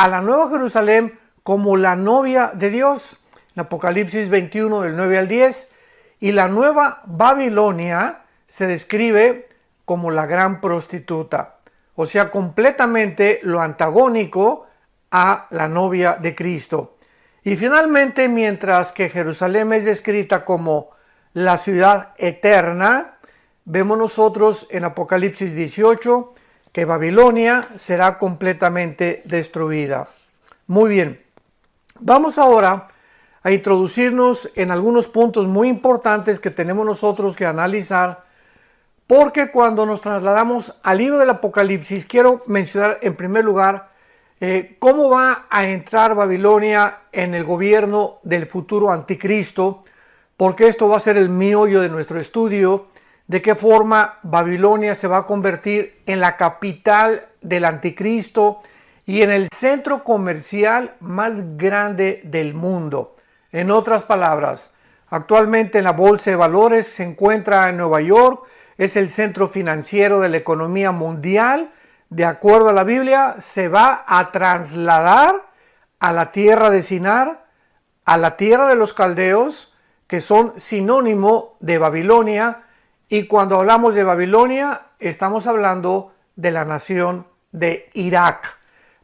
a la Nueva Jerusalén como la novia de Dios, en Apocalipsis 21 del 9 al 10, y la Nueva Babilonia se describe como la gran prostituta, o sea, completamente lo antagónico a la novia de Cristo. Y finalmente, mientras que Jerusalén es descrita como la ciudad eterna, vemos nosotros en Apocalipsis 18 que Babilonia será completamente destruida. Muy bien, vamos ahora a introducirnos en algunos puntos muy importantes que tenemos nosotros que analizar, porque cuando nos trasladamos al libro del Apocalipsis, quiero mencionar en primer lugar cómo va a entrar Babilonia en el gobierno del futuro anticristo, porque esto va a ser el meollo de nuestro estudio, de qué forma Babilonia se va a convertir en la capital del anticristo y en el centro comercial más grande del mundo. En otras palabras, actualmente en la bolsa de valores se encuentra en Nueva York, es el centro financiero de la economía mundial. De acuerdo a la Biblia, se va a trasladar a la tierra de Sinar, a la tierra de los caldeos, que son sinónimo de Babilonia. Y cuando hablamos de Babilonia, estamos hablando de la nación de Irak,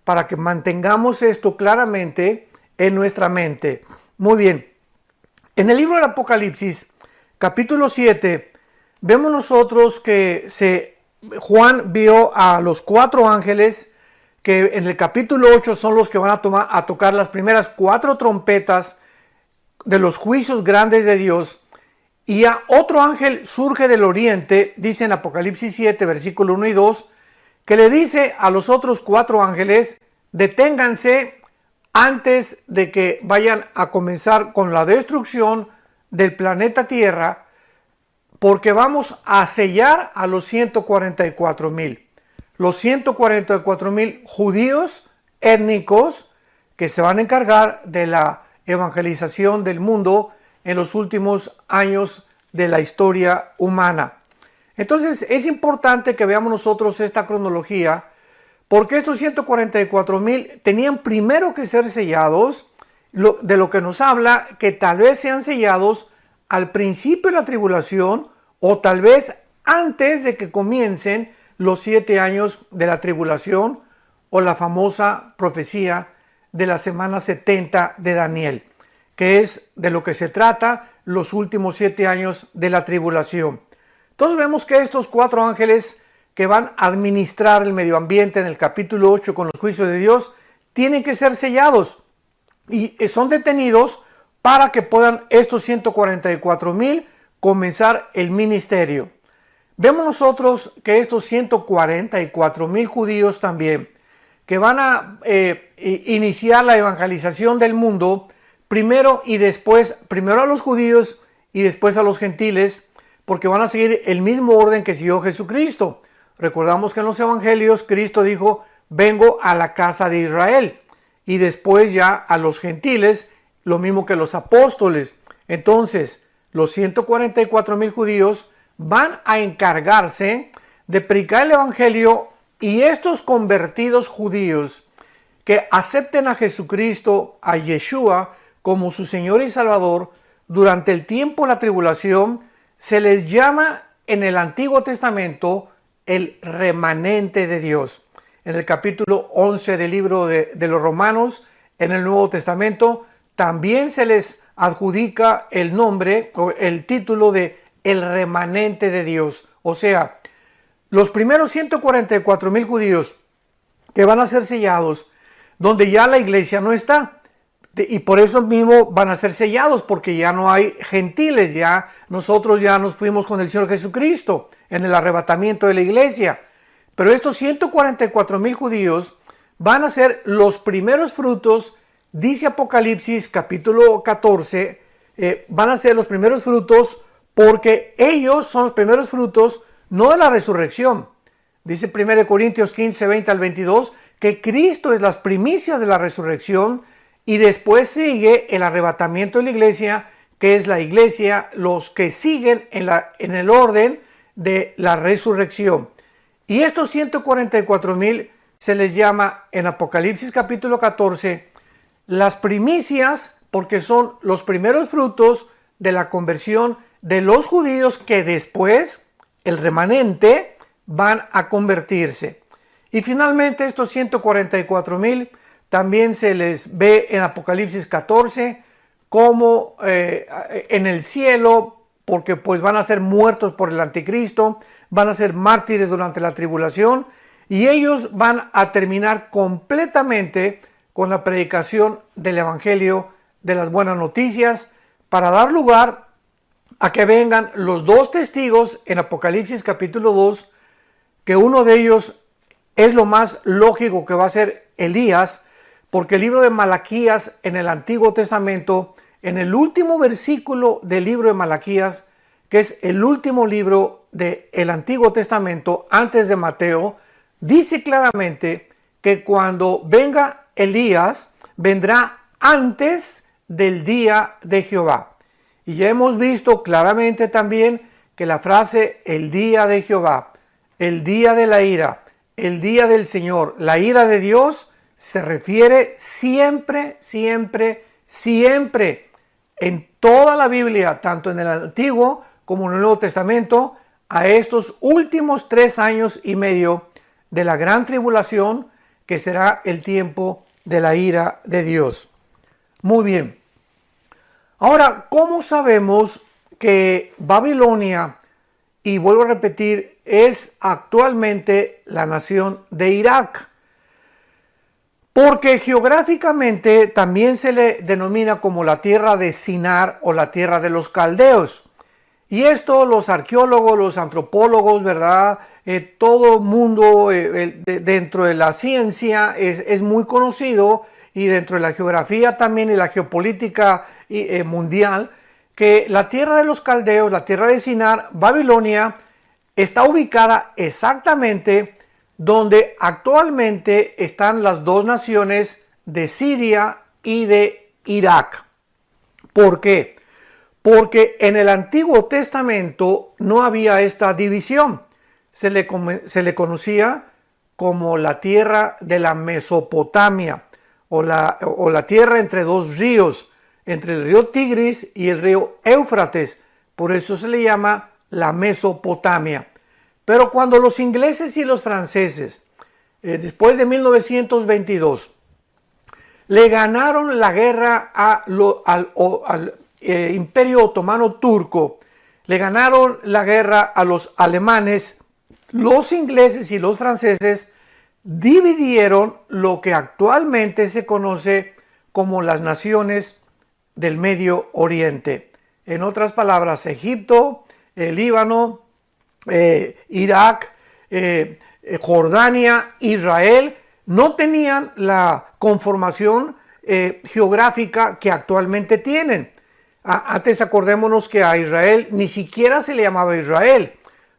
para que mantengamos esto claramente en nuestra mente. Muy bien, en el libro del Apocalipsis, capítulo 7, vemos nosotros que Juan vio a los 4 ángeles, que en el capítulo 8 son los que van a tocar las primeras 4 trompetas de los juicios grandes de Dios. Y a otro ángel surge del oriente, dice en Apocalipsis 7, versículo 1 y 2, que le dice a los otros 4 ángeles, deténganse antes de que vayan a comenzar con la destrucción del planeta Tierra, porque vamos a sellar a los 144,000. Los 144,000 judíos étnicos que se van a encargar de la evangelización del mundo en los últimos años de la historia humana. Entonces es importante que veamos nosotros esta cronología, porque estos 144,000 tenían primero que ser sellados, de lo que nos habla que tal vez sean sellados al principio de la tribulación o tal vez antes de que comiencen los 7 años de la tribulación o la famosa profecía de la semana 70 de Daniel, que es de lo que se trata los últimos 7 años de la tribulación. Entonces vemos que estos 4 ángeles que van a administrar el medio ambiente en el capítulo 8 con los juicios de Dios, tienen que ser sellados y son detenidos para que puedan estos 144,000 comenzar el ministerio. Vemos nosotros que estos 144,000 judíos también, que van a iniciar la evangelización del mundo, primero a los judíos y después a los gentiles, porque van a seguir el mismo orden que siguió Jesucristo. Recordamos que en los evangelios Cristo dijo, vengo a la casa de Israel, y después ya a los gentiles, lo mismo que los apóstoles. Entonces, los 144,000 judíos van a encargarse de predicar el evangelio, y estos convertidos judíos que acepten a Jesucristo, a Yeshua, como su Señor y Salvador, durante el tiempo de la tribulación, se les llama en el Antiguo Testamento el remanente de Dios. En el capítulo 11 del libro de los Romanos, en el Nuevo Testamento, también se les adjudica el nombre o el título de el remanente de Dios. O sea, los primeros 144,000 judíos que van a ser sellados, donde ya la iglesia no está. Y por eso mismo van a ser sellados, porque ya no hay gentiles, ya nosotros ya nos fuimos con el Señor Jesucristo en el arrebatamiento de la iglesia. Pero estos 144,000 judíos van a ser los primeros frutos, dice Apocalipsis capítulo 14, van a ser los primeros frutos porque ellos son los primeros frutos no de la resurrección. Dice 1 Corintios 15, 20 al 22, que Cristo es las primicias de la resurrección, y después sigue el arrebatamiento de la iglesia, que es la iglesia, los que siguen en el orden de la resurrección. Y estos 144,000 se les llama en Apocalipsis capítulo 14 las primicias, porque son los primeros frutos de la conversión de los judíos que después, el remanente, van a convertirse. Y finalmente estos 144,000 también se les ve en Apocalipsis 14 como en el cielo, porque pues van a ser muertos por el anticristo, van a ser mártires durante la tribulación, y ellos van a terminar completamente con la predicación del evangelio de las buenas noticias, para dar lugar a que vengan los dos testigos en Apocalipsis capítulo 2, que uno de ellos es lo más lógico que va a ser Elías, porque el libro de Malaquías en el Antiguo Testamento, en el último versículo del libro de Malaquías, que es el último libro del Antiguo Testamento antes de Mateo, dice claramente que cuando venga Elías, vendrá antes del día de Jehová. Y ya hemos visto claramente también que la frase el día de Jehová, el día de la ira, el día del Señor, la ira de Dios, se refiere siempre, siempre, siempre en toda la Biblia, tanto en el Antiguo como en el Nuevo Testamento, a estos últimos 3 años y medio de la gran tribulación, que será el tiempo de la ira de Dios. Muy bien. Ahora, ¿cómo sabemos que Babilonia, y vuelvo a repetir, es actualmente la nación de Irak? Porque geográficamente también se le denomina como la tierra de Sinar o la tierra de los caldeos. Y esto los arqueólogos, los antropólogos, ¿verdad? Todo mundo dentro de la ciencia es muy conocido, y dentro de la geografía también y la geopolítica mundial, que la tierra de los caldeos, la tierra de Sinar, Babilonia, está ubicada exactamente donde actualmente están las dos naciones de Siria y de Irak. ¿Por qué? Porque en el Antiguo Testamento no había esta división. Se le conocía como la tierra de la Mesopotamia, o la tierra entre dos ríos, entre el río Tigris y el río Éufrates. Por eso se le llama la Mesopotamia. Pero cuando los ingleses y los franceses, después de 1922, le ganaron la guerra al Imperio Otomano Turco, le ganaron la guerra a los alemanes, los ingleses y los franceses dividieron lo que actualmente se conoce como las naciones del Medio Oriente. En otras palabras, Egipto, Líbano, Irak, Jordania, Israel, no tenían la conformación geográfica que actualmente tienen. Antes acordémonos que a Israel ni siquiera se le llamaba Israel,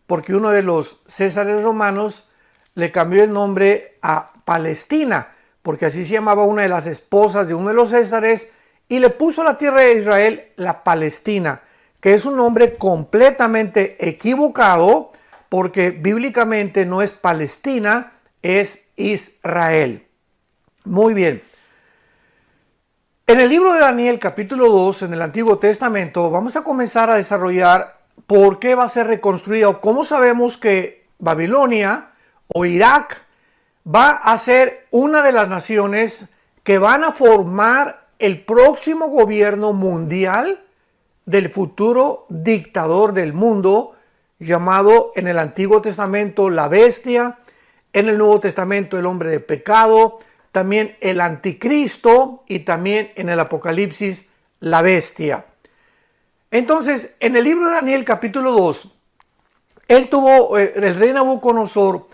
porque uno de los césares romanos le cambió el nombre a Palestina, porque así se llamaba una de las esposas de uno de los césares, y le puso a la tierra de Israel la Palestina, que es un nombre completamente equivocado, porque bíblicamente no es Palestina, es Israel. Muy bien. En el libro de Daniel, capítulo 2, en el Antiguo Testamento, vamos a comenzar a desarrollar por qué va a ser reconstruida, o cómo sabemos que Babilonia o Irak va a ser una de las naciones que van a formar el próximo gobierno mundial del futuro dictador del mundo, llamado en el Antiguo Testamento la bestia, en el Nuevo Testamento el hombre de pecado, también el anticristo, y también en el Apocalipsis la bestia. Entonces, en el libro de Daniel capítulo 2, el rey Nabucodonosor,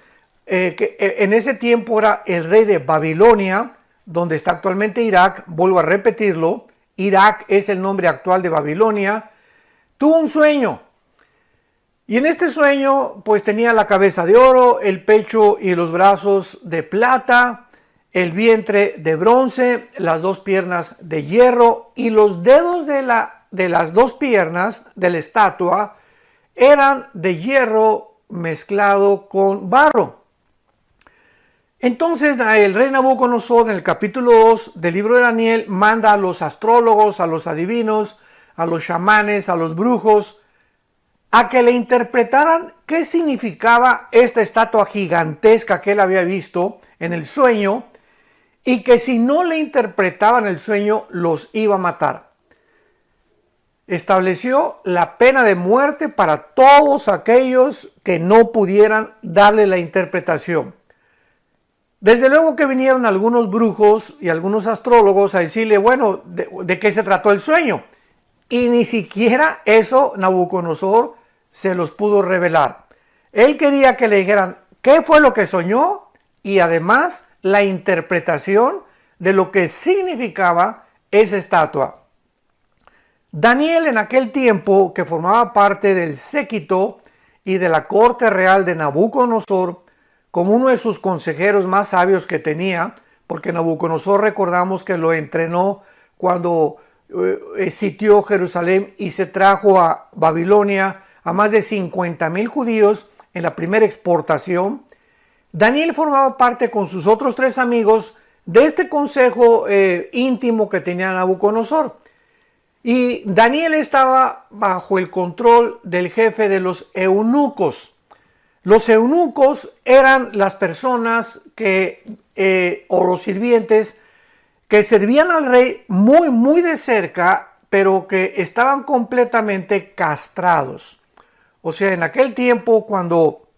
que en ese tiempo era el rey de Babilonia, donde está actualmente Irak. Vuelvo a repetirlo, Irak es el nombre actual de Babilonia. Tuvo un sueño, y en este sueño pues tenía la cabeza de oro, el pecho y los brazos de plata, el vientre de bronce, las dos piernas de hierro, y los dedos de las dos piernas de la estatua eran de hierro mezclado con barro. Entonces el rey Nabucodonosor en el capítulo 2 del libro de Daniel manda a los astrólogos, a los adivinos, a los chamanes, a los brujos, a que le interpretaran qué significaba esta estatua gigantesca que él había visto en el sueño, y que si no le interpretaban el sueño los iba a matar. Estableció la pena de muerte para todos aquellos que no pudieran darle la interpretación. Desde luego que vinieron algunos brujos y algunos astrólogos a decirle, bueno, ¿de qué se trató el sueño? Y ni siquiera eso Nabucodonosor se los pudo revelar. Él quería que le dijeran qué fue lo que soñó y además la interpretación de lo que significaba esa estatua. Daniel, en aquel tiempo, que formaba parte del séquito y de la corte real de Nabucodonosor, como uno de sus consejeros más sabios que tenía, porque Nabucodonosor recordamos que lo entrenó cuando sitió Jerusalén y se trajo a Babilonia a más de 50,000 judíos en la primera exportación. Daniel formaba parte con sus otros 3 amigos de este consejo íntimo que tenía Nabucodonosor. Y Daniel estaba bajo el control del jefe de los eunucos. Los eunucos eran las personas o los sirvientes que servían al rey muy de cerca, pero que estaban completamente castrados. O sea, en aquel tiempo, cuando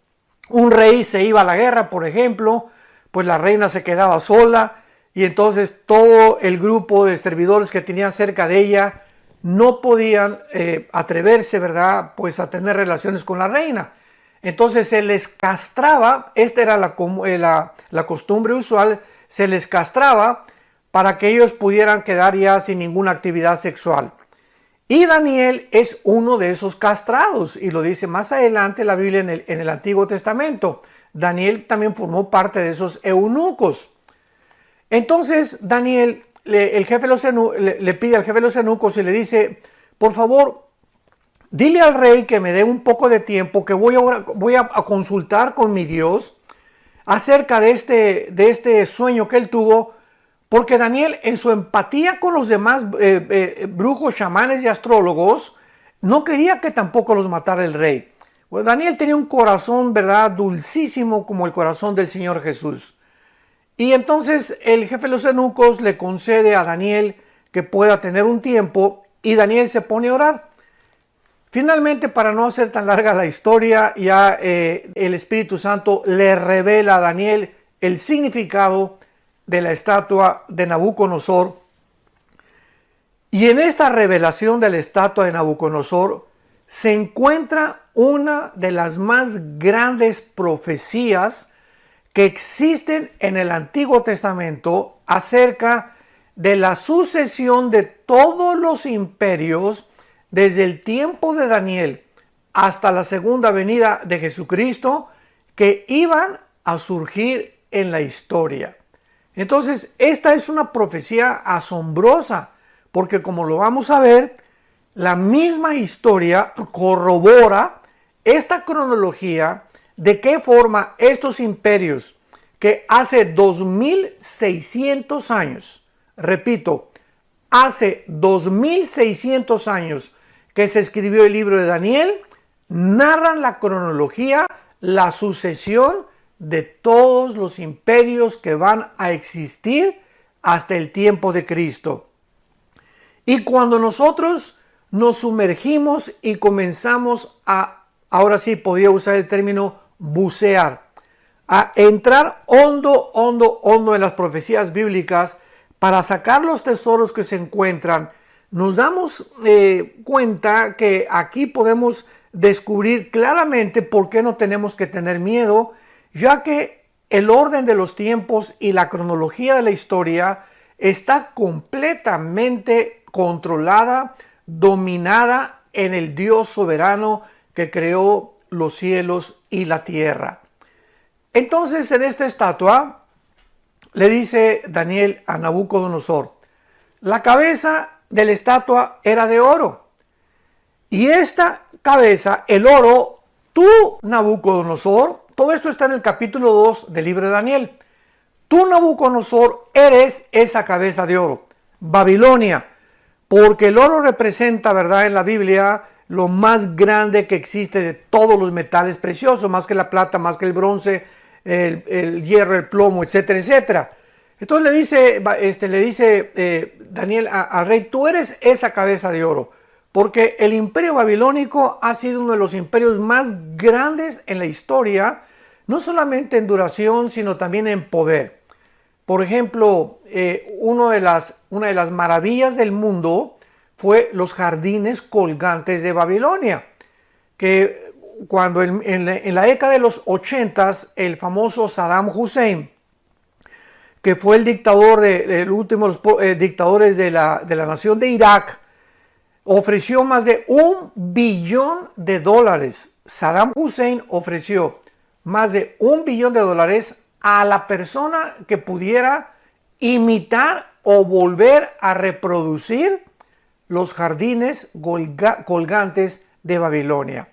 un rey se iba a la guerra, por ejemplo, pues la reina se quedaba sola y entonces todo el grupo de servidores que tenía cerca de ella no podían atreverse, ¿verdad?, pues a tener relaciones con la reina. Entonces se les castraba, esta era la costumbre usual, se les castraba para que ellos pudieran quedar ya sin ninguna actividad sexual. Y Daniel es uno de esos castrados, y lo dice más adelante la Biblia en el Antiguo Testamento. Daniel también formó parte de esos eunucos. Entonces Daniel, el jefe de los le pide al jefe de los eunucos y le dice, por favor, dile al rey que me dé un poco de tiempo, que voy a consultar con mi Dios acerca de este sueño que él tuvo, porque Daniel, en su empatía con los demás brujos, chamanes y astrólogos, no quería que tampoco los matara el rey. Pues Daniel tenía un corazón, ¿verdad?, dulcísimo como el corazón del Señor Jesús. Y entonces el jefe de los eunucos le concede a Daniel que pueda tener un tiempo y Daniel se pone a orar. Finalmente, para no hacer tan larga la historia, ya el Espíritu Santo le revela a Daniel el significado de la estatua de Nabucodonosor. Y en esta revelación de la estatua de Nabucodonosor se encuentra una de las más grandes profecías que existen en el Antiguo Testamento acerca de la sucesión de todos los imperios desde el tiempo de Daniel hasta la segunda venida de Jesucristo, que iban a surgir en la historia. Entonces, esta es una profecía asombrosa, porque como lo vamos a ver, la misma historia corrobora esta cronología de qué forma estos imperios que hace 2600 años, repito, hace 2600 años que se escribió el libro de Daniel, narran la cronología, la sucesión de todos los imperios que van a existir hasta el tiempo de Cristo. Y cuando nosotros nos sumergimos y comenzamos ahora sí podría usar el término bucear, a entrar hondo en las profecías bíblicas para sacar los tesoros que se encuentran, nos damos cuenta que aquí podemos descubrir claramente por qué no tenemos que tener miedo, ya que el orden de los tiempos y la cronología de la historia está completamente controlada, dominada en el Dios soberano que creó los cielos y la tierra. Entonces, en esta estatua le dice Daniel a Nabucodonosor, la cabeza de la estatua era de oro, y esta cabeza, el oro, tú, Nabucodonosor, todo esto está en el capítulo 2 del libro de Daniel, tú, Nabucodonosor, eres esa cabeza de oro, Babilonia, porque el oro representa, ¿verdad?, en la Biblia, lo más grande que existe de todos los metales preciosos, más que la plata, más que el bronce, el hierro, el plomo, etcétera, etcétera. Entonces le dice Daniel al rey, tú eres esa cabeza de oro, porque el imperio babilónico ha sido uno de los imperios más grandes en la historia, no solamente en duración, sino también en poder. Por ejemplo, una de las maravillas del mundo fue los jardines colgantes de Babilonia, que cuando en la década de los 80, el famoso Saddam Hussein, que fue el último de los dictadores de la nación de Irak, ofreció más de $1 billón. Saddam Hussein ofreció más de $1 billón a la persona que pudiera imitar o volver a reproducir los jardines colgantes de Babilonia.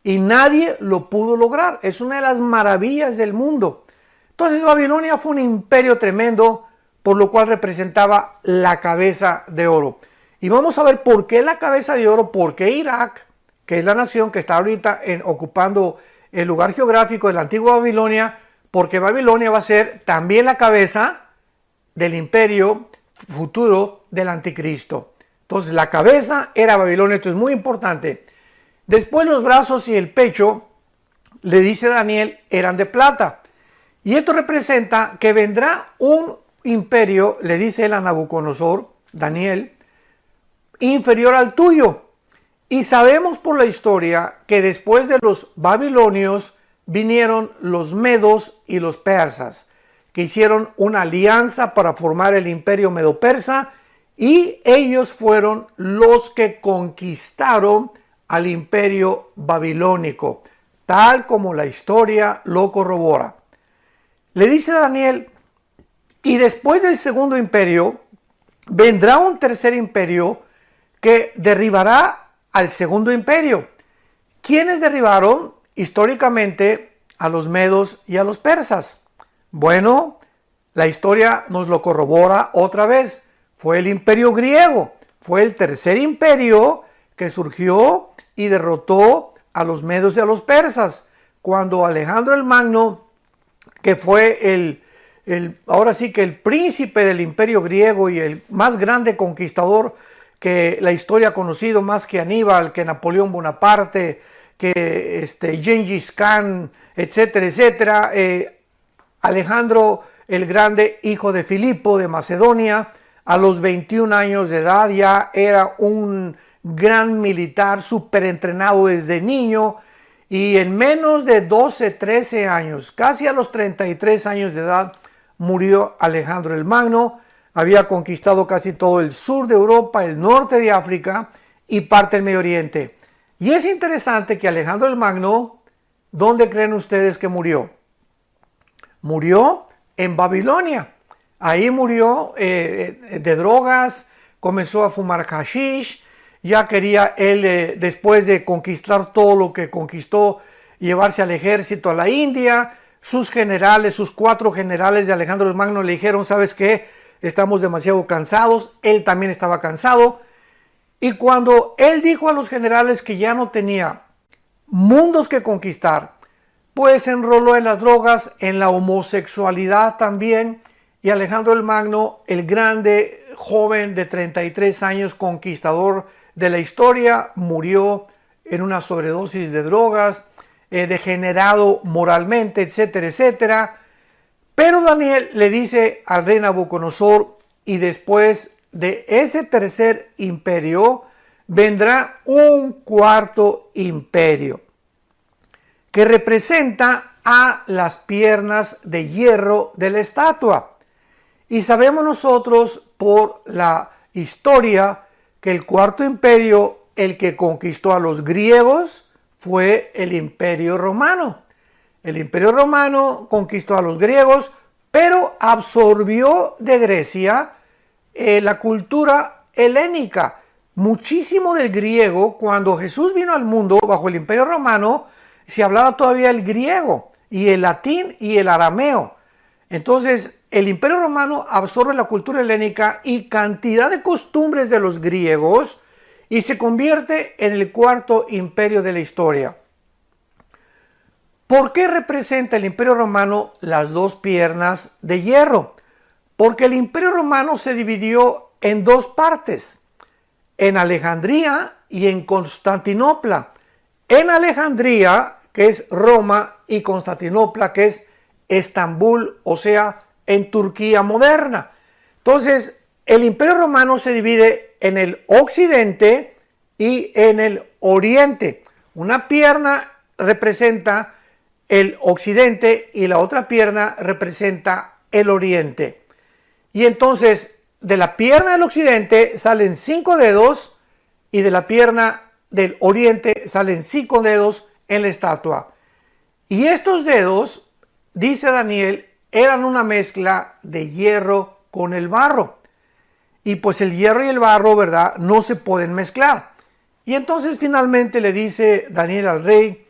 Y nadie lo pudo lograr. Es una de las maravillas del mundo. Entonces Babilonia fue un imperio tremendo, por lo cual representaba la cabeza de oro. Y vamos a ver por qué la cabeza de oro, por qué Irak, que es la nación que está ahorita ocupando el lugar geográfico de la antigua Babilonia, porque Babilonia va a ser también la cabeza del imperio futuro del anticristo. Entonces la cabeza era Babilonia, esto es muy importante. Después los brazos y el pecho, le dice Daniel, eran de plata. Y esto representa que vendrá un imperio, le dice él a Nabucodonosor, Daniel, inferior al tuyo. Y sabemos por la historia que después de los babilonios vinieron los medos y los persas, que hicieron una alianza para formar el imperio medo-persa, y ellos fueron los que conquistaron al imperio babilónico, tal como la historia lo corrobora. Le dice a Daniel, y después del segundo imperio, vendrá un tercer imperio que derribará al segundo imperio. ¿Quiénes derribaron históricamente a los medos y a los persas? Bueno, la historia nos lo corrobora otra vez. Fue el imperio griego, fue el tercer imperio que surgió y derrotó a los medos y a los persas. Cuando Alejandro el Magno, que fue ahora sí que el príncipe del imperio griego y el más grande conquistador que la historia ha conocido, más que Aníbal, que Napoleón Bonaparte, que Gengis Khan, etcétera, etcétera, Alejandro el Grande, hijo de Filipo de Macedonia, a los 21 años de edad ya era un gran militar, súper entrenado desde niño, y en menos de 12, 13 años, casi a los 33 años de edad, murió Alejandro el Magno. Había conquistado casi todo el sur de Europa, el norte de África y parte del Medio Oriente. Y es interesante que Alejandro el Magno, ¿dónde creen ustedes que murió? Murió en Babilonia. Ahí murió de drogas, comenzó a fumar hashish, ya quería él, después de conquistar todo lo que conquistó, llevarse al ejército a la India. Sus generales, sus 4 generales de Alejandro el Magno le dijeron, ¿sabes qué? Estamos demasiado cansados. Él también estaba cansado. Y cuando él dijo a los generales que ya no tenía mundos que conquistar, pues se enroló en las drogas, en la homosexualidad también. Y Alejandro el Magno, el grande joven de 33 años, conquistador de la historia, murió en una sobredosis de drogas, degenerado moralmente, etcétera, etcétera. Pero Daniel le dice al rey Nabucodonosor, y después de ese tercer imperio vendrá un cuarto imperio que representa a las piernas de hierro de la estatua. Y sabemos nosotros por la historia que el cuarto imperio, el que conquistó a los griegos, fue el Imperio Romano. El Imperio Romano conquistó a los griegos, pero absorbió de Grecia la cultura helénica. Muchísimo del griego, cuando Jesús vino al mundo bajo el Imperio Romano, se hablaba todavía el griego y el latín y el arameo. Entonces, el Imperio Romano absorbe la cultura helénica y cantidad de costumbres de los griegos y se convierte en el cuarto imperio de la historia. ¿Por qué representa el Imperio Romano las dos piernas de hierro? Porque el Imperio Romano se dividió en dos partes, en Alejandría y en Constantinopla. En Alejandría, que es Roma, y Constantinopla, que es Estambul, o sea, en Turquía moderna. Entonces, el Imperio Romano se divide en el occidente y en el oriente. Una pierna representa el occidente y la otra pierna representa el oriente. Y entonces, de la pierna del occidente salen 5 dedos y de la pierna del oriente salen 5 dedos en la estatua. Y estos dedos, dice Daniel, eran una mezcla de hierro con el barro. Y pues el hierro y el barro, ¿verdad?, no se pueden mezclar. Y entonces finalmente le dice Daniel al rey,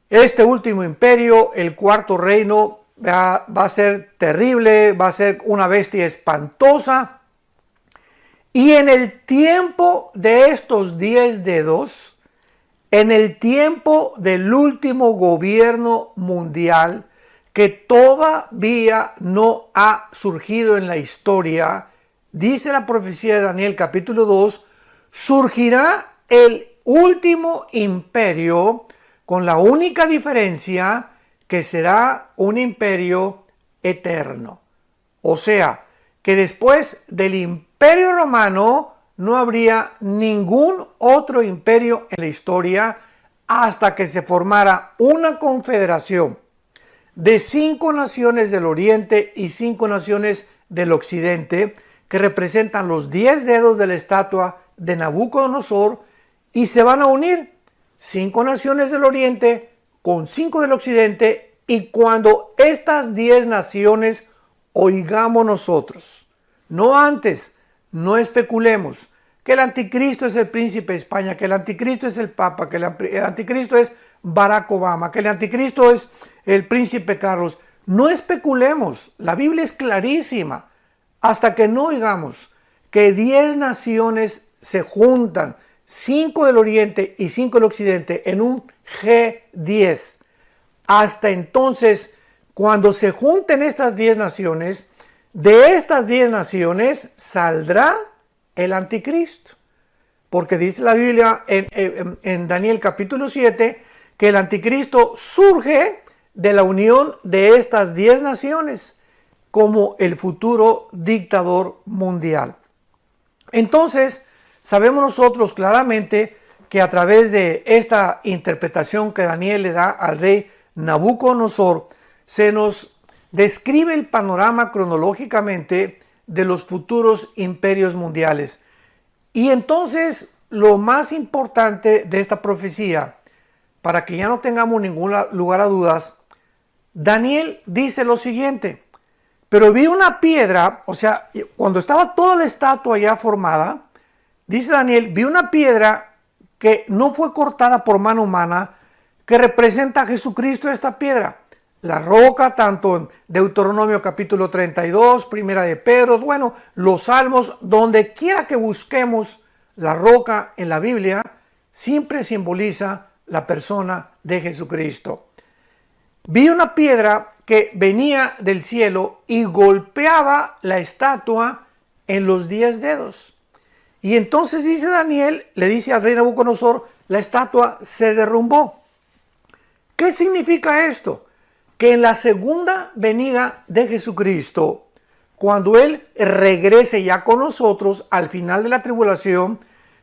este último imperio, el cuarto reino, va a ser terrible, va a ser una bestia espantosa. Y en el tiempo de estos 10 dedos, en el tiempo del último gobierno mundial, que todavía no ha surgido en la historia, dice la profecía de Daniel capítulo 2, surgirá el último imperio con la única diferencia que será un imperio eterno. O sea, que después del Imperio Romano no habría ningún otro imperio en la historia hasta que se formara una confederación de 5 naciones del oriente y 5 naciones del occidente que representan los 10 dedos de la estatua de Nabucodonosor y se van a unir 5 naciones del oriente con 5 del occidente, y cuando estas 10 naciones oigamos nosotros, no antes, no especulemos, que el anticristo es el príncipe de España, que el anticristo es el papa, que el anticristo es Barack Obama, que el anticristo es el príncipe Carlos, no especulemos, la Biblia es clarísima, hasta que no oigamos que 10 naciones se juntan, 5 del oriente y 5 del occidente, en un G10. Hasta entonces, cuando se junten estas 10 naciones, de estas 10 naciones saldrá el anticristo. Porque dice la Biblia en Daniel capítulo 7, que el anticristo surge de la unión de estas 10 naciones como el futuro dictador mundial. Entonces, sabemos nosotros claramente que a través de esta interpretación que Daniel le da al rey Nabucodonosor, se nos describe el panorama cronológicamente de los futuros imperios mundiales. Y entonces, lo más importante de esta profecía, para que ya no tengamos ningún lugar a dudas, Daniel dice lo siguiente: pero vi una piedra, o sea, cuando estaba toda la estatua ya formada, dice Daniel, vi una piedra que no fue cortada por mano humana, que representa a Jesucristo esta piedra. La roca, tanto en Deuteronomio capítulo 32, primera de Pedro, bueno, los salmos, donde quiera que busquemos la roca en la Biblia, siempre simboliza la persona de Jesucristo. Vi una piedra que venía del cielo y golpeaba la estatua en los 10 dedos. Y entonces dice Daniel, le dice al rey Nabucodonosor, la estatua se derrumbó. ¿Qué significa esto? Que en la segunda venida de Jesucristo, cuando Él regrese ya con nosotros al final de la tribulación,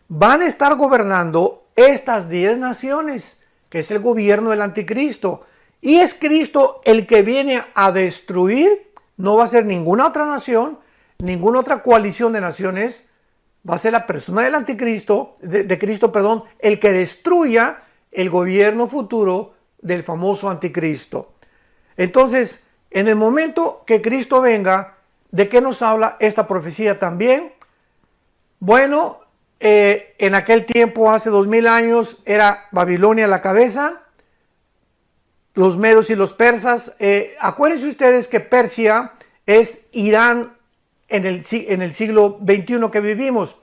van a estar gobernando estas 10 naciones, que es el gobierno del anticristo. Y es Cristo el que viene a destruir, no va a ser ninguna otra nación, ninguna otra coalición de naciones, va a ser la persona del anticristo, de Cristo, perdón, el que destruya el gobierno futuro del famoso anticristo. Entonces, en el momento que Cristo venga, ¿de qué nos habla esta profecía también? Bueno, en aquel tiempo, hace 2000 años, era Babilonia la cabeza, los medos y los persas. Acuérdense ustedes que Persia es Irán en el siglo XXI que vivimos,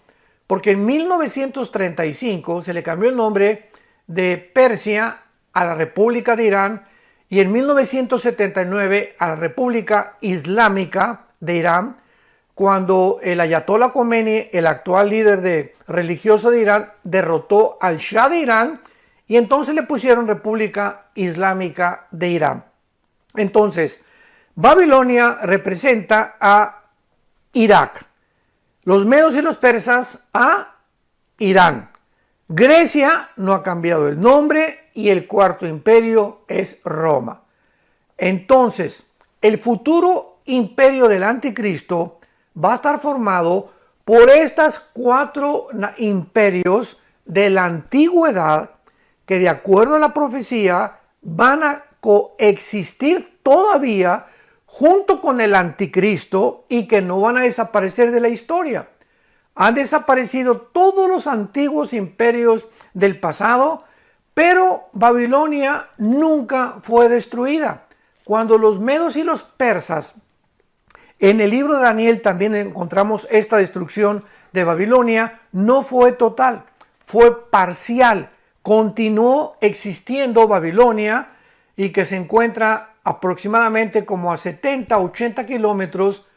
porque en 1935 se le cambió el nombre de Persia a la República de Irán y en 1979 a la República Islámica de Irán, cuando el Ayatollah Khomeini, el actual líder religioso de Irán, derrotó al Shah de Irán y entonces le pusieron República Islámica de Irán. Entonces, Babilonia representa a Irak, los medos y los persas a Irán. Grecia no ha cambiado el nombre y el cuarto imperio es Roma. Entonces, el futuro imperio del anticristo va a estar formado por estas cuatro imperios de la antigüedad que, de acuerdo a la profecía, van a coexistir todavía junto con el anticristo y que no van a desaparecer de la historia. Han desaparecido todos los antiguos imperios del pasado, pero Babilonia nunca fue destruida. Cuando los medos y los persas, en el libro de Daniel también encontramos esta destrucción de Babilonia, no fue total, fue parcial. Continuó existiendo Babilonia y que se encuentra aproximadamente como a 70, 80 kilómetros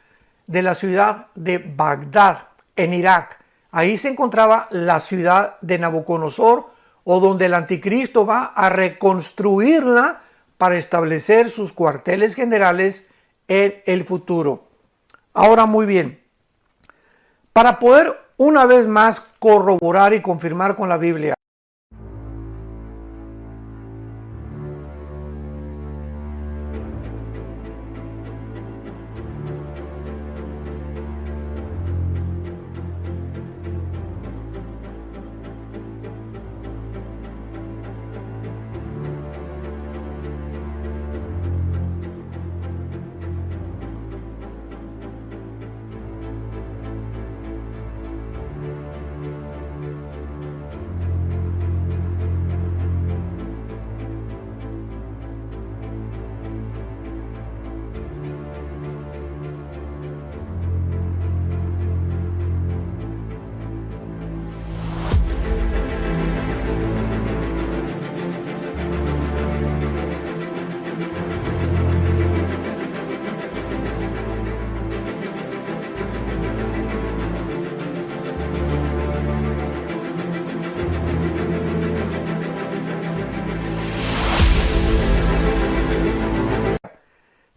de la ciudad de Bagdad, en Irak. Ahí se encontraba la ciudad de Nabucodonosor, o donde el anticristo va a reconstruirla para establecer sus cuarteles generales en el futuro. Ahora, muy bien, para poder una vez más corroborar y confirmar con la Biblia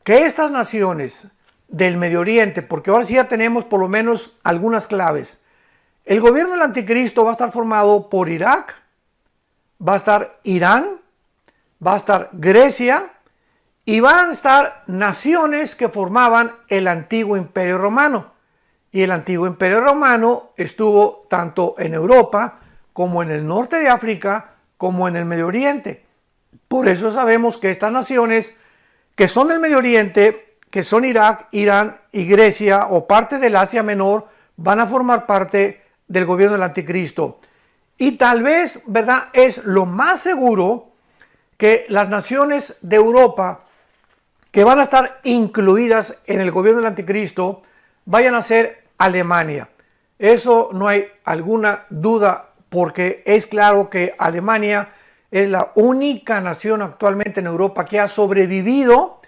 que estas naciones del Medio Oriente, porque ahora sí ya tenemos por lo menos algunas claves, el gobierno del anticristo va a estar formado por Irak, va a estar Irán, va a estar Grecia y van a estar naciones que formaban el antiguo imperio romano. Y el antiguo imperio romano estuvo tanto en Europa como en el norte de África como en el Medio Oriente. Por eso sabemos que estas naciones que son del Medio Oriente, que son Irak, Irán y Grecia o parte del Asia Menor, van a formar parte del gobierno del anticristo. Y tal vez, ¿verdad?, es lo más seguro que las naciones de Europa que van a estar incluidas en el gobierno del anticristo vayan a ser Alemania. Eso no hay alguna duda, porque es claro que Alemania es la única nación actualmente en Europa que ha sobrevivido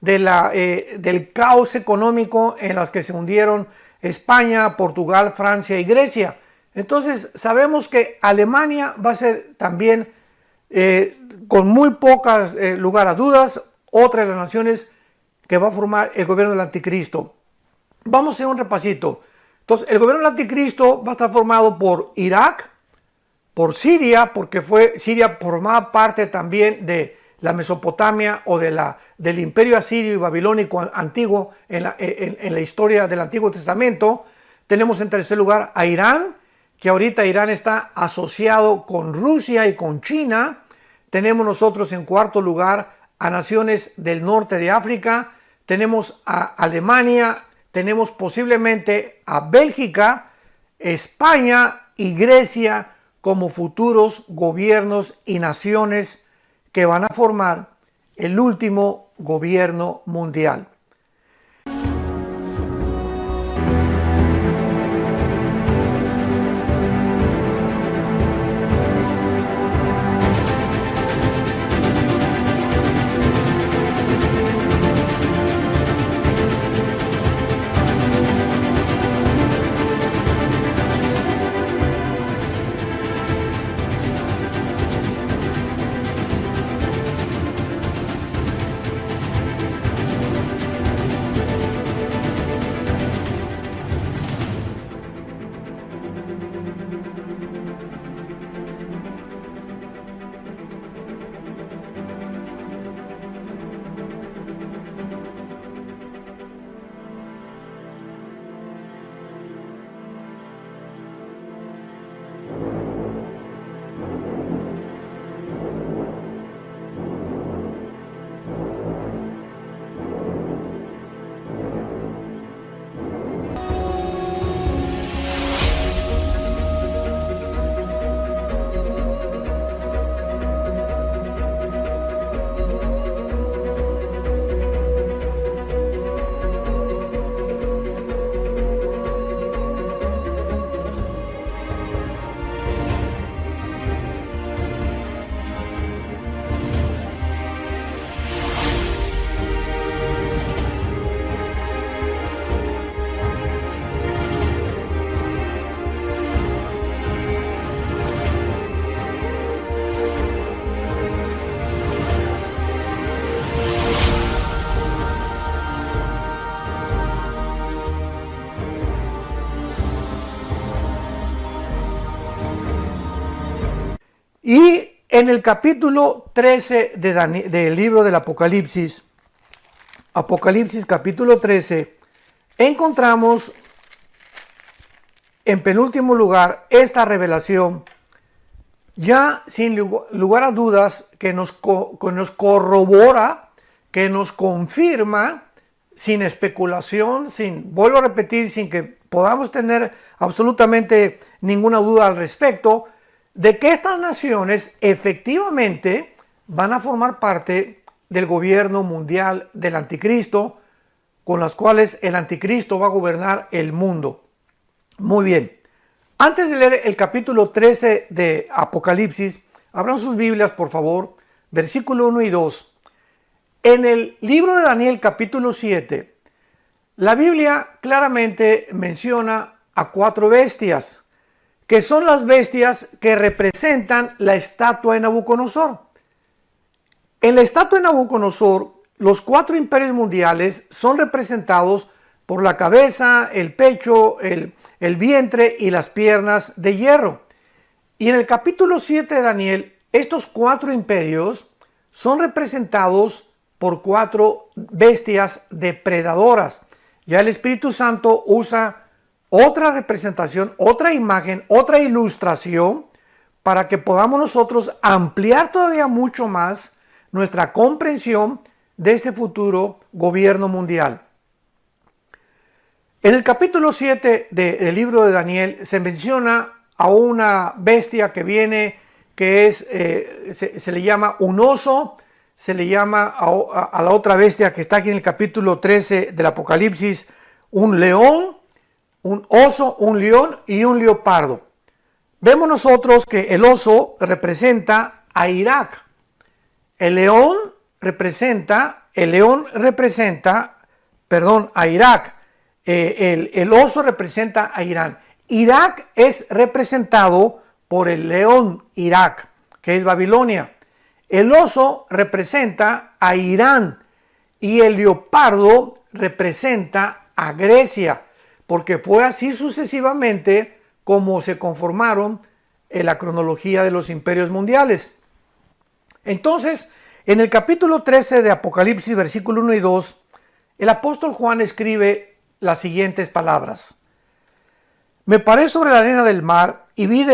del caos económico en las que se hundieron España, Portugal, Francia y Grecia. Entonces sabemos que Alemania va a ser también, con muy pocas lugar a dudas, otra de las naciones que va a formar el gobierno del anticristo. Vamos a hacer un repasito. Entonces, el gobierno del anticristo va a estar formado por Irak, por Siria, porque Siria formaba parte también de la Mesopotamia o del imperio asirio y babilónico antiguo en la historia del Antiguo Testamento. Tenemos en tercer lugar a Irán, que ahorita Irán está asociado con Rusia y con China. Tenemos nosotros en cuarto lugar a naciones del norte de África. Tenemos a Alemania, tenemos posiblemente a Bélgica, España y Grecia como futuros gobiernos y naciones que van a formar el último gobierno mundial. Y en el capítulo 13 del libro del Apocalipsis, Apocalipsis capítulo 13, encontramos en penúltimo lugar esta revelación, ya sin lugar a dudas, que nos corrobora, que nos confirma, sin especulación, vuelvo a repetir, sin que podamos tener absolutamente ninguna duda al respecto, de que estas naciones efectivamente van a formar parte del gobierno mundial del anticristo, con las cuales el anticristo va a gobernar el mundo. Muy bien, antes de leer el capítulo 13 de Apocalipsis, abran sus Biblias por favor, versículo 1 y 2. En el libro de Daniel capítulo 7, la Biblia claramente menciona a 4 bestias, que son las bestias que representan la estatua de Nabucodonosor. En la estatua de Nabucodonosor, los 4 imperios mundiales son representados por la cabeza, el pecho, el vientre y las piernas de hierro. Y en el capítulo 7 de Daniel, estos 4 imperios son representados por 4 bestias depredadoras. Ya el Espíritu Santo usa otra representación, otra imagen, otra ilustración para que podamos nosotros ampliar todavía mucho más nuestra comprensión de este futuro gobierno mundial. En el capítulo 7 del libro de Daniel se menciona a una bestia que viene, que es, se le llama un oso, se le llama a la otra bestia que está aquí en el capítulo 13 del Apocalipsis, un león, un oso, un león y un leopardo. Vemos nosotros que el oso representa a Irak. El león representa a Irak. El oso representa a Irán. Irak es representado por el león Irak, que es Babilonia. El oso representa a Irán y el leopardo representa a Grecia, porque fue así sucesivamente como se conformaron en la cronología de los imperios mundiales. Entonces, en el capítulo 13 de Apocalipsis, versículo 1 y 2, el apóstol Juan escribe las siguientes palabras. Me paré sobre la arena del mar y vi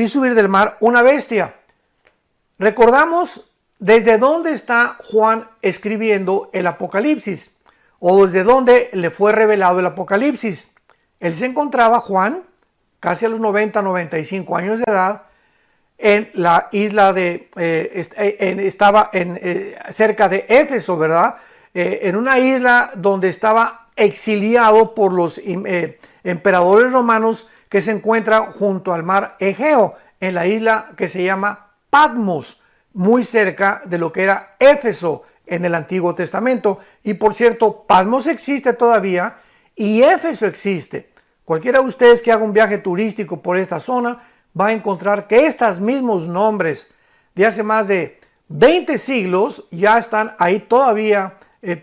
subir del mar una bestia. Recordamos desde dónde está Juan escribiendo el Apocalipsis, o desde dónde le fue revelado el Apocalipsis. Él se encontraba, Juan, casi a los 90, 95 años de edad, en la isla de, estaba cerca de Éfeso, ¿verdad? En una isla donde estaba exiliado por los emperadores romanos, que se encuentra junto al mar Egeo, en la isla que se llama Patmos, muy cerca de lo que era Éfeso en el Antiguo Testamento. Y por cierto, Patmos existe todavía y Éfeso existe. Cualquiera de ustedes que haga un viaje turístico por esta zona va a encontrar que estos mismos nombres de hace más de 20 siglos ya están ahí todavía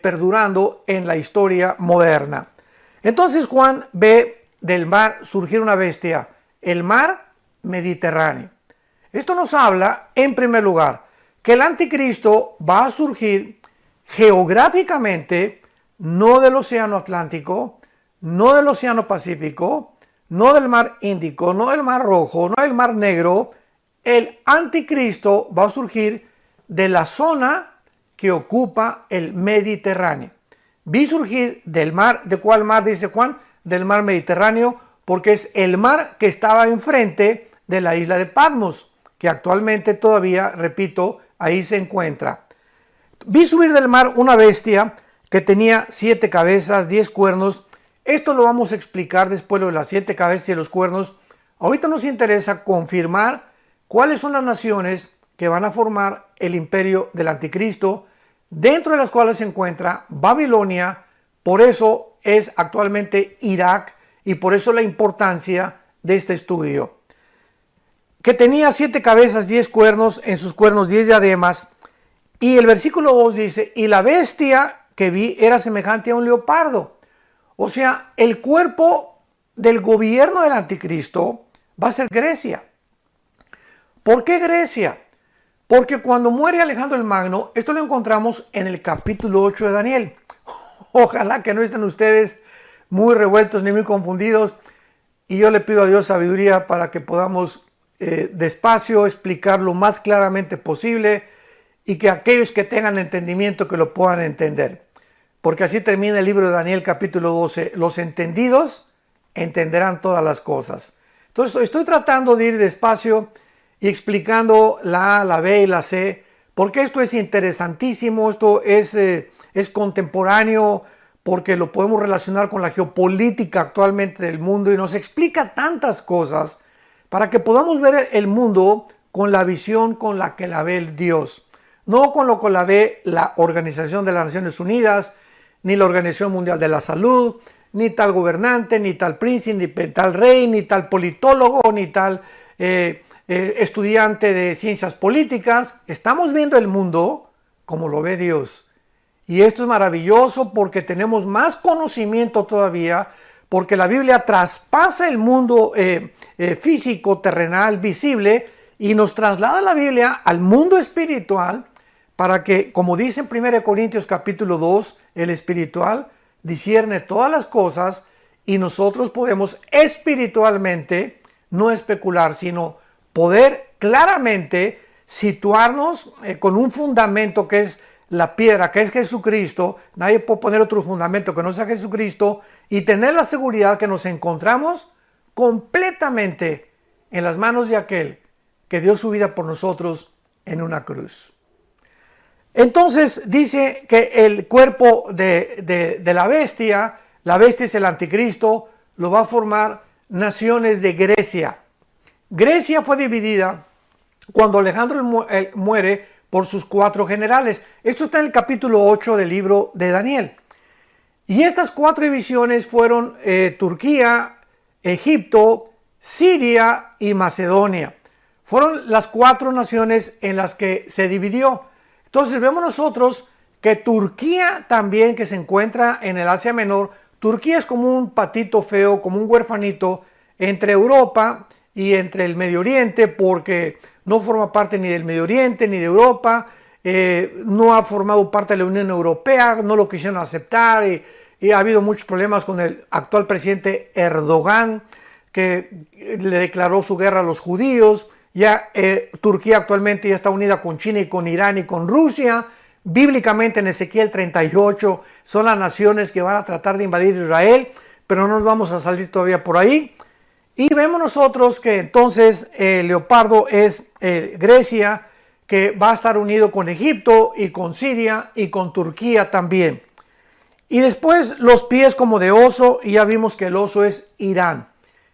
perdurando en la historia moderna. Entonces Juan ve del mar surgir una bestia, el mar Mediterráneo. Esto nos habla, en primer lugar, que el anticristo va a surgir geográficamente, no del océano Atlántico, no del océano Pacífico, no del mar Índico, no del mar Rojo, no del mar Negro. El anticristo va a surgir de la zona que ocupa el Mediterráneo. Vi surgir del mar, ¿de cuál mar dice Juan? Del mar Mediterráneo, porque es el mar que estaba enfrente de la isla de Patmos, que actualmente todavía, repito, ahí se encuentra. Vi subir del mar una bestia que tenía 7 cabezas, 10 cuernos. Esto lo vamos a explicar después, lo de las 7 cabezas y los cuernos. Ahorita nos interesa confirmar cuáles son las naciones que van a formar el imperio del anticristo, dentro de las cuales se encuentra Babilonia. Por eso es actualmente Irak y por eso la importancia de este estudio. Que tenía 7 cabezas, 10 cuernos, en sus cuernos 10 diademas. Y el versículo 2 dice, y la bestia que vi era semejante a un leopardo. O sea, el cuerpo del gobierno del anticristo va a ser Grecia. ¿Por qué Grecia? Porque cuando muere Alejandro el Magno, esto lo encontramos en el capítulo 8 de Daniel. Ojalá que no estén ustedes muy revueltos ni muy confundidos. Y yo le pido a Dios sabiduría para que podamos despacio explicar lo más claramente posible y que aquellos que tengan entendimiento que lo puedan entender. Porque así termina el libro de Daniel capítulo 12. Los entendidos entenderán todas las cosas. Entonces estoy tratando de ir despacio y explicando la A, la B y la C, porque esto es interesantísimo, esto es contemporáneo, porque lo podemos relacionar con la geopolítica actualmente del mundo y nos explica tantas cosas para que podamos ver el mundo con la visión con la que la ve el Dios, no con lo que la ve la Organización de las Naciones Unidas, ni la Organización Mundial de la Salud, ni tal gobernante, ni tal príncipe, ni tal rey, ni tal politólogo, ni tal estudiante de ciencias políticas. Estamos viendo el mundo como lo ve Dios. Y esto es maravilloso porque tenemos más conocimiento todavía, porque la Biblia traspasa el mundo físico, terrenal, visible, y nos traslada la Biblia al mundo espiritual para que, como dice en 1 Corintios capítulo 2, el espiritual discierne todas las cosas y nosotros podemos espiritualmente no especular, sino poder claramente situarnos con un fundamento que es la piedra, que es Jesucristo. Nadie puede poner otro fundamento que no sea Jesucristo, y tener la seguridad que nos encontramos completamente en las manos de aquel que dio su vida por nosotros en una cruz. Entonces dice que el cuerpo de la bestia es el anticristo, lo va a formar naciones de Grecia. Grecia fue dividida cuando Alejandro muere por sus 4 generales. Esto está en el capítulo 8 del libro de Daniel. Y estas 4 divisiones fueron Turquía, Egipto, Siria y Macedonia. Fueron las 4 naciones en las que se dividió. Entonces vemos nosotros que Turquía también, que se encuentra en el Asia Menor, Turquía es como un patito feo, como un huerfanito entre Europa y entre el Medio Oriente, porque no forma parte ni del Medio Oriente ni de Europa, no ha formado parte de la Unión Europea, no lo quisieron aceptar y ha habido muchos problemas con el actual presidente Erdogan, que le declaró su guerra a los judíos. Ya Turquía actualmente ya está unida con China y con Irán y con Rusia. Bíblicamente en Ezequiel 38 son las naciones que van a tratar de invadir Israel, pero no nos vamos a salir todavía por ahí. Y vemos nosotros que entonces el leopardo es Grecia, que va a estar unido con Egipto y con Siria y con Turquía también. Y después los pies como de oso, y ya vimos que el oso es Irán.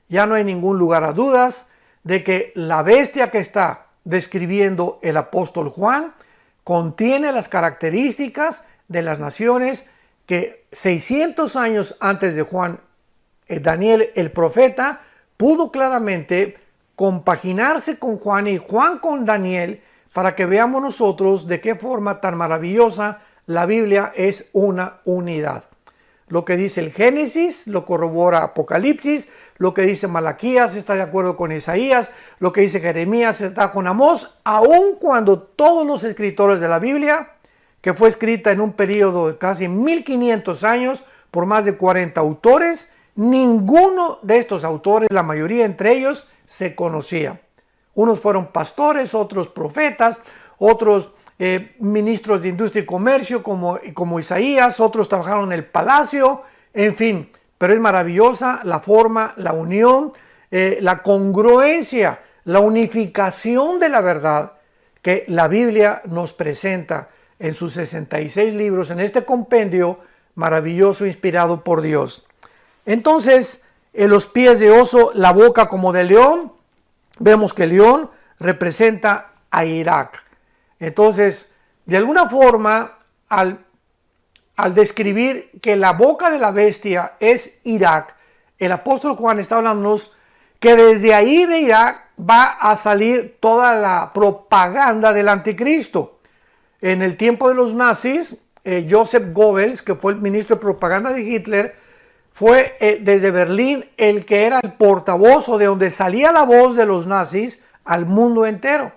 Ya no hay ningún lugar a dudas de que la bestia que está describiendo el apóstol Juan contiene las características de las naciones que 600 años antes de Juan, Daniel el profeta pudo claramente compaginarse con Juan y Juan con Daniel, para que veamos nosotros de qué forma tan maravillosa la Biblia es una unidad. Lo que dice el Génesis lo corrobora Apocalipsis, lo que dice Malaquías está de acuerdo con Isaías, lo que dice Jeremías está con Amós, aun cuando todos los escritores de la Biblia, que fue escrita en un periodo de casi 1500 años por más de 40 autores, ninguno de estos autores, la mayoría entre ellos, se conocía. Unos fueron pastores, otros profetas, otros ministros de industria y comercio como Isaías, otros trabajaron en el palacio, en fin. Pero es maravillosa la forma, la unión, la congruencia, la unificación de la verdad que la Biblia nos presenta en sus 66 libros, en este compendio maravilloso inspirado por Dios. Entonces, en los pies de oso, la boca como de león, vemos que el león representa a Irak. Entonces, de alguna forma, al describir que la boca de la bestia es Irak, el apóstol Juan está hablándonos que desde ahí de Irak va a salir toda la propaganda del anticristo. En el tiempo de los nazis, Joseph Goebbels, que fue el ministro de propaganda de Hitler, fue desde Berlín el que era el portavoz o de donde salía la voz de los nazis al mundo entero.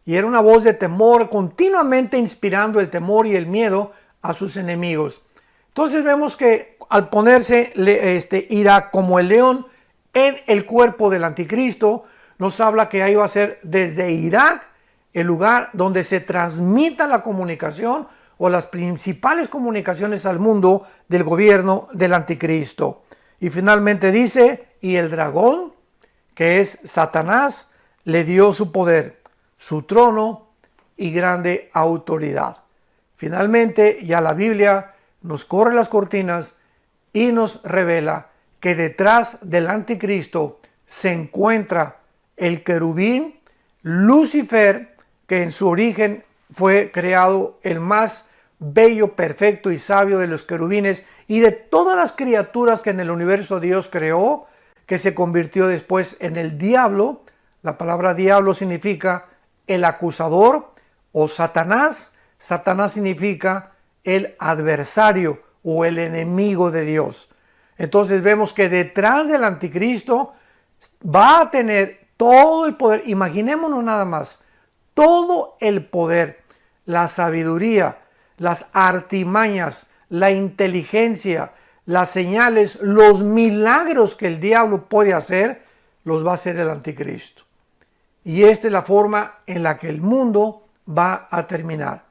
Y era una voz de temor, continuamente inspirando el temor y el miedo a sus enemigos. Entonces vemos que al ponerse Irak como el león en el cuerpo del anticristo, nos habla que ahí va a ser desde Irak el lugar donde se transmita la comunicación o las principales comunicaciones al mundo del gobierno del anticristo. Y finalmente dice, y el dragón, que es Satanás, le dio su poder, su trono y grande autoridad. Finalmente, ya la Biblia nos corre las cortinas y nos revela que detrás del anticristo se encuentra el querubín Lucifer, que en su origen fue creado el más bello, perfecto y sabio de los querubines y de todas las criaturas que en el universo Dios creó, que se convirtió después en el diablo. La palabra diablo significa el acusador o Satanás. Satanás significa el adversario o el enemigo de Dios. Entonces vemos que detrás del anticristo va a tener todo el poder. Imaginémonos nada más, todo el poder, la sabiduría, las artimañas, la inteligencia, las señales, los milagros que el diablo puede hacer, los va a hacer el anticristo. Y esta es la forma en la que el mundo va a terminar.